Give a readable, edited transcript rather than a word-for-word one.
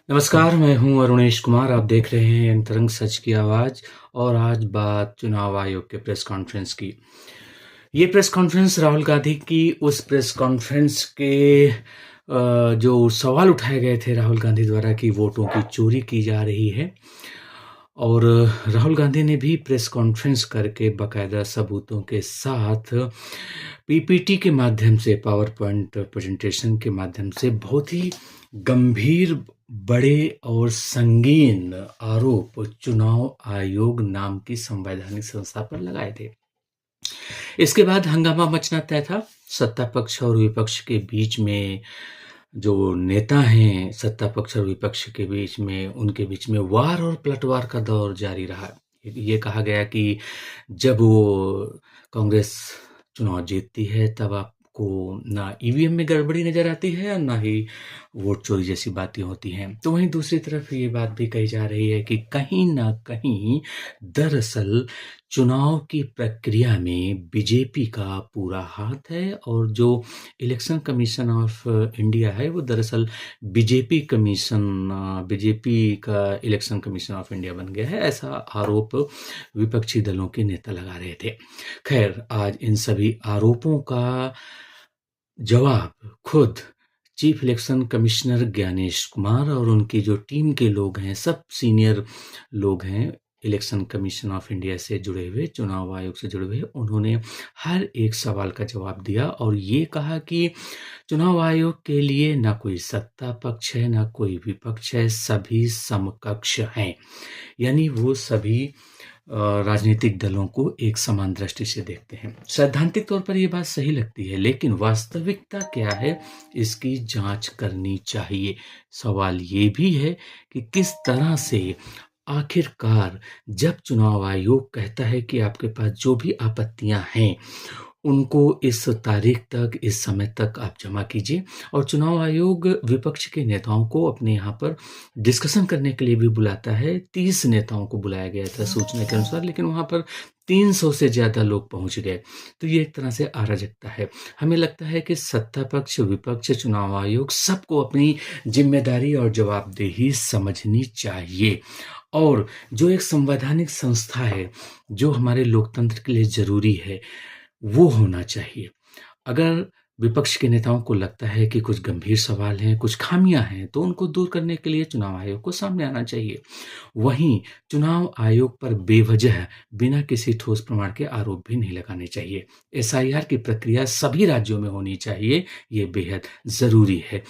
नमस्कार, मैं हूँ अरुणेश कुमार। आप देख रहे हैं अंतरंग सच की आवाज़ और आज बात चुनाव आयोग के प्रेस कॉन्फ्रेंस की। ये प्रेस कॉन्फ्रेंस राहुल गांधी की उस प्रेस कॉन्फ्रेंस के जो सवाल उठाए गए थे राहुल गांधी द्वारा कि वोटों की चोरी की जा रही है और राहुल गांधी ने भी प्रेस कॉन्फ्रेंस करके बाकायदा सबूतों के साथ पीपीटी के माध्यम से पावर पॉइंट प्रेजेंटेशन के माध्यम से बहुत ही गंभीर, बड़े और संगीन आरोप चुनाव आयोग नाम की संवैधानिक संस्था पर लगाए थे। इसके बाद हंगामा मचना तय था। सत्ता पक्ष और विपक्ष के बीच में जो नेता हैं, सत्ता पक्ष और विपक्ष के बीच में उनके बीच में वार और पलटवार का दौर जारी रहा। ये कहा गया कि जब वो कांग्रेस चुनाव जीतती है तब आपको ना ईवीएम में गड़बड़ी नज़र आती है और ना ही वोट चोरी जैसी बातें होती हैं। तो वहीं दूसरी तरफ ये बात भी कही जा रही है कि कहीं न कहीं दरअसल चुनाव की प्रक्रिया में बीजेपी का पूरा हाथ है और जो इलेक्शन कमीशन ऑफ इंडिया है वो दरअसल बीजेपी का इलेक्शन कमीशन ऑफ इंडिया बन गया है, ऐसा आरोप विपक्षी दलों के नेता लगा रहे थे। खैर, आज इन सभी आरोपों का जवाब खुद chief election commissioner Gyanesh Kumar और उनकी जो टीम के लोग हैं, सब सीनियर लोग हैं इलेक्शन कमीशन ऑफ इंडिया से जुड़े हुए, चुनाव आयोग से जुड़े हुए, उन्होंने हर एक सवाल का जवाब दिया और ये कहा कि चुनाव आयोग के लिए ना कोई सत्ता पक्ष है, ना कोई विपक्ष है, सभी समकक्ष हैं। यानी वो सभी राजनीतिक दलों को एक समान दृष्टि से देखते हैं। सैद्धांतिक तौर पर ये बात सही लगती है, लेकिन वास्तविकता क्या है, इसकी जांच करनी चाहिए। सवाल ये भी है कि किस तरह से आखिरकार जब चुनाव आयोग कहता है कि आपके पास जो भी आपत्तियां हैं, उनको इस तारीख तक, इस समय तक आप जमा कीजिए और चुनाव आयोग विपक्ष के नेताओं को अपने यहाँ पर डिस्कशन करने के लिए भी बुलाता है। 30 नेताओं को बुलाया गया था सूचना के अनुसार, लेकिन वहाँ पर 300 से ज़्यादा लोग पहुँच गए। तो ये एक तरह से अराजकता है। हमें लगता है कि सत्ता पक्ष, विपक्ष, चुनाव आयोग सबको अपनी ज़िम्मेदारी और जवाबदेही समझनी चाहिए और जो एक संवैधानिक संस्था है, जो हमारे लोकतंत्र के लिए ज़रूरी है, वो होना चाहिए। अगर विपक्ष के नेताओं को लगता है कि कुछ गंभीर सवाल हैं, कुछ खामियां हैं, तो उनको दूर करने के लिए चुनाव आयोग को सामने आना चाहिए। वहीं चुनाव आयोग पर बेवजह बिना किसी ठोस प्रमाण के आरोप भी नहीं लगाने चाहिए। एसआईआर की प्रक्रिया सभी राज्यों में होनी चाहिए, ये बेहद ज़रूरी है।